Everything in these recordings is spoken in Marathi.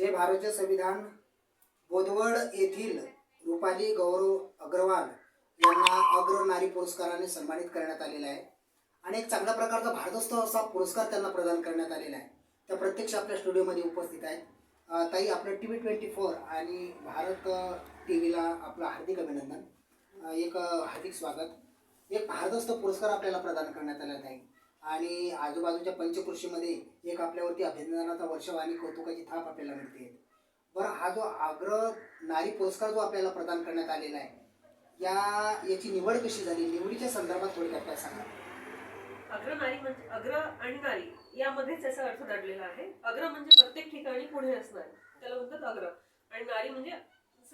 जय भारतचे संविधान बोदवड येथील रुपाली गौरव अग्रवाल यांना अग्र नारी पुरस्काराने सन्मानित करण्यात आलेला आहे आणि एक चांगल्या प्रकारचा भारतोत्सव असा पुरस्कार त्यांना प्रदान करण्यात आलेला आहे. त्या प्रत्यक्ष आपल्या स्टुडिओमध्ये उपस्थित आहेत. ताई, आपलं TV24 आणि भारत टीव्हीला आपलं हार्दिक अभिनंदन, एक हार्दिक स्वागत. एक भारतोत्सव पुरस्कार आपल्याला प्रदान करण्यात आला आहे आणि आजूबाजूच्या पंचकृषीमध्ये एक आपल्यावरती अभिनंदनाचा वर्षाव आणि कौतुकाची थाप आपल्याला मिळते. बरं, हा जो अग्र नारी पुरस्कार जो आपल्याला प्रदान करण्यात आलेला आहे, याची निवड कशी झाली? निवडीच्या संदर्भात थोडक्यात काय सांगा. अग्र नारी म्हणजे अग्र आणि नारी यामध्येच याचा अर्थ दडलेला आहे. अग्र म्हणजे प्रत्येक ठिकाणी पुढे असणार, त्याला म्हणतात अग्र, आणि नारी म्हणजे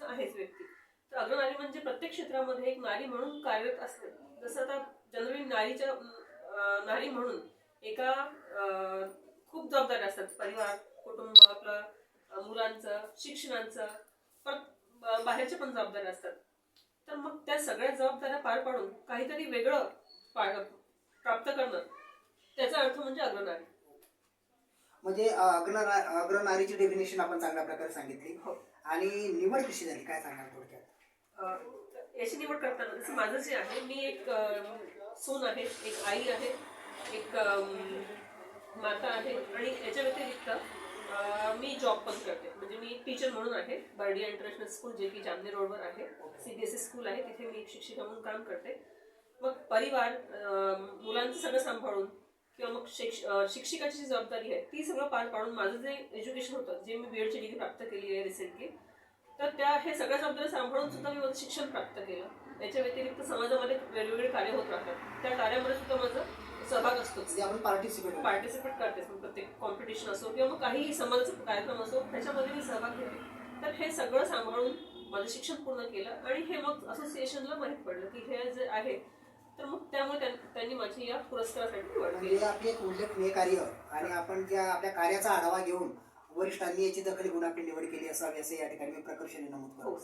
आहेच व्यक्ती. तर अग्र नारी म्हणजे प्रत्येक क्षेत्रामध्ये एक नारी म्हणून कार्यरत असणे. जसं आता जनरली नारी म्हणून एका खूप जबाबदाऱ्या असतात. परिवार, कुटुंब, आपलं मुलांचं, शिक्षणाचं, परत बाहेरच्या पण जबाबदाऱ्या असतात. तर मग त्या सगळ्या जबाबदाऱ्या पार पाडून काहीतरी वेगळं प्राप्त करणं, त्याचा अर्थ म्हणजे अग्रनारी. म्हणजे अग्रनारीची डेफिनेशन आपण चांगल्या प्रकारे सांगितली. आणि निवड कशी झाली काय सांगाल थोडक्यात? याची निवड करताना जसं माझं जे आहे, मी एक सून आहे, एक आई आहे, एक माता आहे, आणि याच्या व्यतिरिक्त मी जॉब पण करते. म्हणजे मी टीचर म्हणून आहे. बर्डिया इंटरनॅशनल स्कूल, जे की जामनेर रोडवर आहे, CBSE स्कूल आहे, तिथे मी एक शिक्षिका म्हणून काम करते. मग परिवार, मुलांचं सगळं सांभाळून, किंवा मग शिक्षिकाची जी जबाबदारी आहे ती सगळं पार पाडून माझं जे एज्युकेशन होतं, जे मी BEdची डिग्री प्राप्त केली आहे रिसेंटली, तर हे सगळ्या जबाबदारी सांभाळून सुद्धा मी माझं शिक्षण प्राप्त केलं. याच्या व्यतिरिक्त समाजामध्ये वेगवेगळे कार्य होत राहतात. त्या कार्यामध्ये सुद्धा माझा सहभाग असतो. आपण पार्टिसिपेट करते. प्रत्येक कॉम्पिटिशन असो किंवा मग काहीही समाजाचा कार्यक्रम असो, त्याच्यामध्ये मी सहभाग घेते. तर हे सगळं सांभाळून माझं शिक्षण पूर्ण केलं आणि हे मग असोसिएशनला माहीत पडलं की हे जे आहे, तर मग त्यामुळे त्यांनी माझी या पुरस्कारासाठी निवड केली. आपली एक उल्लेखनीय कार्य आणि आपण ज्या आपल्या कार्याचा आढावा घेऊन वरिष्ठांनी याची दखल घेऊन आपली निवड केली असावी, असं या ठिकाणी मी प्रकर्षाने नमूद करतो.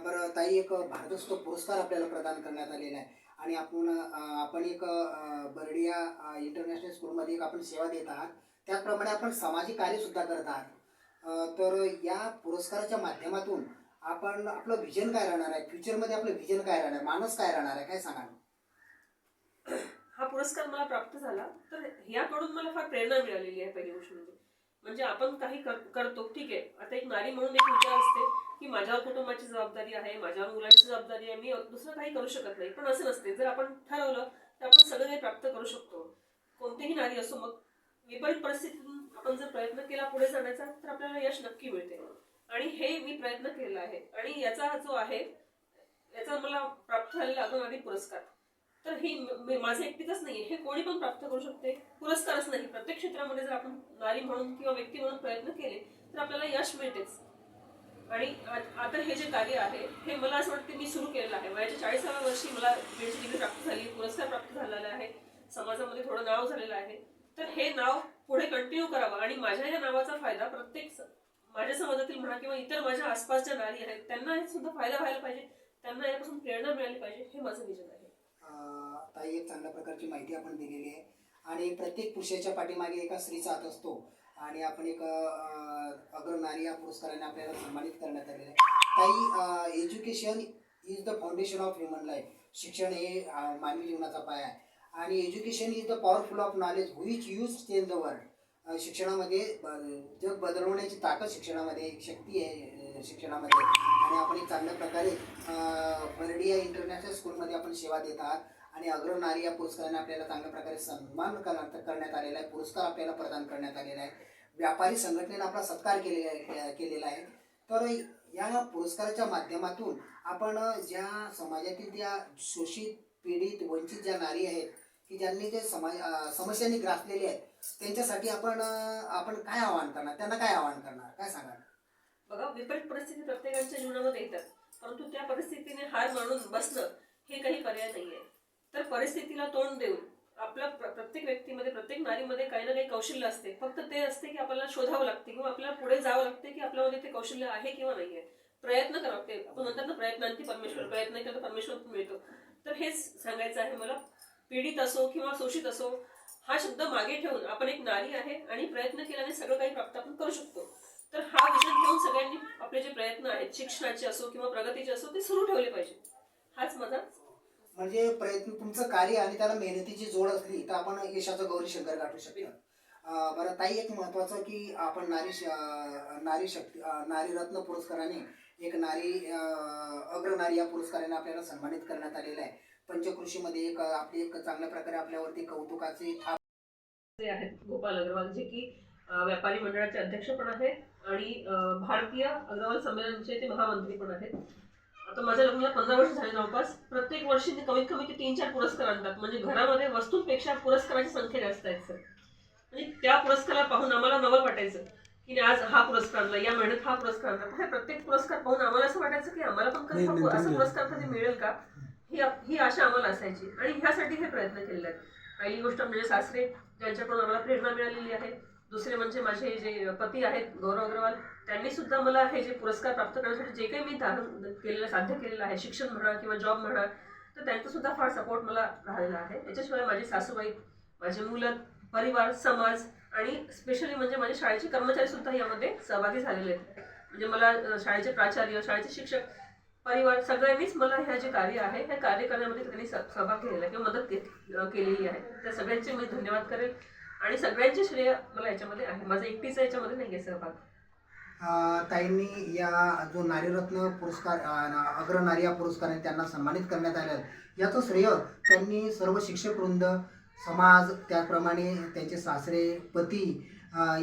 बरं ताई, एक भारतोत्सव पुरस्कार आपल्याला प्रदान करण्यात आलेला आहे आणि आपण एक बर्डिया इंटरनॅशनल स्कूलमध्ये एक आपण सेवा देत आहात. त्याचप्रमाणे आपण सामाजिक कार्य सुद्धा करत आहात. तर या पुरस्काराच्या माध्यमातून आपण आपलं व्हिजन काय राहणार आहे, फ्युचरमध्ये आपलं व्हिजन काय राहणार आहे, मानस काय राहणार आहे, काय सांगाल? हा पुरस्कार मला प्राप्त झाला तर याकडून मला फार प्रेरणा मिळालेली आहे. पहिली गोष्ट म्हणजे आपण काही करतो, ठीक आहे. आता एक नारी म्हणून एक विचार असते की माझ्यावर कुटुंबाची जबाबदारी आहे, माझ्यावर मुलांची जबाबदारी आहे, मी दुसरं काही करू शकत नाही. पण असं नसते. जर आपण ठरवलं तर आपण सगळं काही प्राप्त करू शकतो. कोणतीही नारी असो, मग विपरीत परिस्थितीतून आपण जर प्रयत्न केला पुढे जाण्याचा, तर आपल्याला यश नक्की मिळते. आणि हे मी प्रयत्न केला आहे आणि याचा जो आहे, याचा मला प्राप्त झालेला अग्रनारी पुरस्कार, तर ही माझं एकटीच नाही, हे कोणी पण प्राप्त करू शकते. पुरस्कारच नाही, प्रत्येक क्षेत्रामध्ये जर आपण नारी म्हणून किंवा व्यक्ती म्हणून प्रयत्न केले तर आपल्याला यश मिळतेच. आणि आता हे जे कार्य आहे, हे मला असं वाटतं मी सुरू केलेलं आहे. वयाच्या 40व्या वर्षी मला BEdची डिग्री प्राप्त झाली, पुरस्कार प्राप्त झालेला आहे, समाजामध्ये थोडं नाव झालेलं आहे. तर हे नाव पुढे कंटिन्यू करावं आणि माझ्या या नावाचा फायदा प्रत्येक माझ्या समाजातील म्हणा किंवा इतर माझ्या आसपासच्या नारी आहेत त्यांना हे सुद्धा फायदा व्हायला पाहिजे, त्यांना यापासून प्रेरणा मिळाली पाहिजे, हे माझं विजन आहे. ताई, एक चांगल्या प्रकारची माहिती आपण दिलेली आहे आणि प्रत्येक पुरुषाच्या पाठीमागे एका स्त्रीचा हात असतो आणि आपण एक अग्रनारी या पुरस्काराने आपल्याला सन्मानित करण्यात आलेलं आहे. ताई, education is the foundation of human life. शिक्षण हे मानवी जीवनाचा पाया आहे आणि education is the powerful of knowledge which use change the world. शिक्षणामध्ये जग बदलवण्याची ताकद शिक्षणामध्ये, एक शक्ती आहे शिक्षणामध्ये. आणि आपण एक चांगल्या प्रकारे बर्डिया इंटरनॅशनल स्कूलमध्ये आपण सेवा देत आहात आणि अग्रनारी या पुरस्काराने आपल्याला चांगल्या प्रकारे सन्मान करण्यात आलेला आहे, पुरस्कार आपल्याला प्रदान करण्यात आलेला आहे. व्यापारी संघटनेने आपला सत्कार केलेला आहे. तर या पुरस्काराच्या माध्यमातून आपण ज्या समाजातील त्या शोषित, पीडित, वंचित ज्या नारी आहेत की ज्यांनी जे समस्यांनी ग्रासलेले आहेत, त्यांच्यासाठी आपण काय आवाहन करणार, त्यांना काय आवाहन करणार, काय सांगाल? बघा, विपरीत परिस्थिती प्रत्येकाच्या जीवनामध्ये येतात, परंतु त्या परिस्थितीने हार मानून बसणं हे काही पर्याय नाहीये. तर परिस्थितीला तोंड देऊन आपल्या प्रत्येक व्यक्तीमध्ये, प्रत्येक नारीमध्ये काही ना काही कौशल्य असते. फक्त ते असते की आपल्याला शोधावं लागते किंवा आपल्याला पुढे जावं लागते की आपल्यामध्ये ते कौशल्य आहे किंवा नाहीये. प्रयत्न करावं लागते. आपण म्हणतात ना, प्रयत्नांती परमेश्वर, प्रयत्न केला तर परमेश्वर पण मिळतो. तर हेच सांगायचं आहे मला. पीडित असो किंवा शोषित असो, हा शब्द मागे ठेवून आपण एक नारी आहे आणि प्रयत्न केल्याने सगळं काही प्राप्त आपण करू शकतो. तर हा आपले जे प्रयत्न आहेत शिक्षणाचे असो किंवा प्रगतीचे असो ते सुरू ठेवले पाहिजे. हाच माझा म्हणजे प्रयत्न तुमचं कार्य आणि त्याला मेहनतीची जोड असली तर आपण यशाचं गौरीशंकर गाठू शकतो. बरं ताई, एक महत्त्वाचं की आपण नारी रत्न पुरस्काराने एक अग्रनारी या पुरस्काराने आपल्याला सन्मानित करण्यात आलेलं आहे. पंचकृषीमध्ये आपली एक चांगल्या प्रकारे आपल्यावरती कौतुकाची थाप जे आहेत गोपाल अग्रवाल, जे की व्यापारी मंडळाचे अध्यक्ष पण आहेत आणि भारतीय अग्रवाल संमेलनाचे ते महामंत्री पण आहेत. आता माझ्या लग्नाला 15 वर्ष झाले जवळपास. प्रत्येक वर्षी कमीत कमी ते 3-4 पुरस्कार आणतात. म्हणजे घरामध्ये वस्तूंपेक्षा पुरस्काराची संख्या जास्त आहे सर. आणि त्या पुरस्काराला पाहून आम्हाला नवल वाटायचं की आज हा पुरस्कार आणला, या महिन्यात हा पुरस्कार आणला. हे प्रत्येक पुरस्कार पाहून आम्हाला असं वाटायचं की आम्हाला पण कधी असा पुरस्कार कधी मिळेल का, ही आशा आम्हाला असायची. आणि ह्यासाठी हे प्रयत्न केलेले आहेत. पहिली गोष्ट म्हणजे सासरे, ज्यांच्याकडून आम्हाला प्रेरणा मिळालेली आहे. दुसरे म्हणजे माझे जे पती आहेत गौरव अग्रवाल, त्यांनी सुद्धा मला हे जे पुरस्कार प्राप्त करण्यासाठी जे काही मी धारण केलेलं साध्य केलेलं आहे, शिक्षण म्हणा किंवा जॉब म्हणा, तर त्यांचा सुद्धा फार सपोर्ट मला राहिलेला आहे. याच्याशिवाय माझी सासूबाई, माझे मुलं, परिवार, समाज आणि स्पेशली म्हणजे माझे शाळेचे कर्मचारी सुद्धा यामध्ये सहभागी झालेले आहेत. म्हणजे मला शाळेचे प्राचार्य, शाळेचे शिक्षक, परिवार सगळ्यांनीच मला हे जे कार्य आहे हे कार्य करण्यामध्ये त्यांनी सहभाग घेतलेला आहे किंवा मदत केलेली आहे. त्या सगळ्यांचे मी धन्यवाद करेल आणि सगळ्यांचे श्रेय मला याच्यामध्ये आहे. माझा एकटीचा याच्यामध्ये नाही आहे सहभाग. ताईंनी या जो नारीरत्न पुरस्कार अग्रनारी या पुरस्काराने त्यांना सन्मानित करण्यात आलं, याचं श्रेय त्यांनी सर्व शिक्षक वृंद, समाज, त्याचप्रमाणे त्यांचे सासरे, पती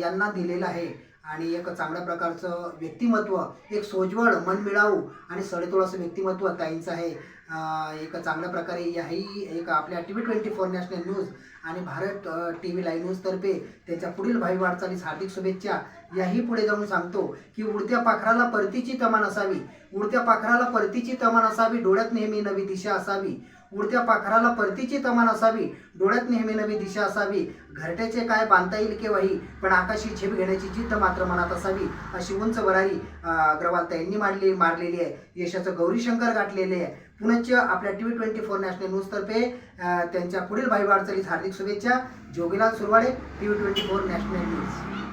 यांना दिलेलं आहे. आणि एक चांगल्या प्रकारचं व्यक्तिमत्व, एक सोज्वळ, मनमिळावू आणि सडेतोड असं व्यक्तिमत्व ताईंचं आहे. एक चांगल्या प्रकारे याही एक आपल्या TV24 नॅशनल न्यूज आणि भारत TV लाईव्ह न्यूजतर्फे त्यांच्या पुढील भावी वाटचालीस हार्दिक शुभेच्छा. याही पुढे जाऊन सांगतो की उडत्या पाखराला परतीची तमा नसावी, उडत्या पाखराला परतीची तमा नसावी, डोळ्यात नेहमी नवी दिशा असावी. उडत्या पाखराला परतीची तमा नसावी, डोळ्यात नेहमी नवी दिशा असावी. घरट्याचे काय बांधता येईल केव्हाही, पण आकाशी झेप घेण्याची जिद्द मात्र मनात असावी. अशी उंच वरारी अग्रवाल ताईंनी मारलेली आहे. यशाचं गौरीशंकर गाठलेले आहे. पुनश्च आपल्या TV24 नॅशनल न्यूजतर्फे त्यांच्या पुढील भावी वाटचालीस हार्दिक शुभेच्छा. Jogilal Surwade, TV24 national news.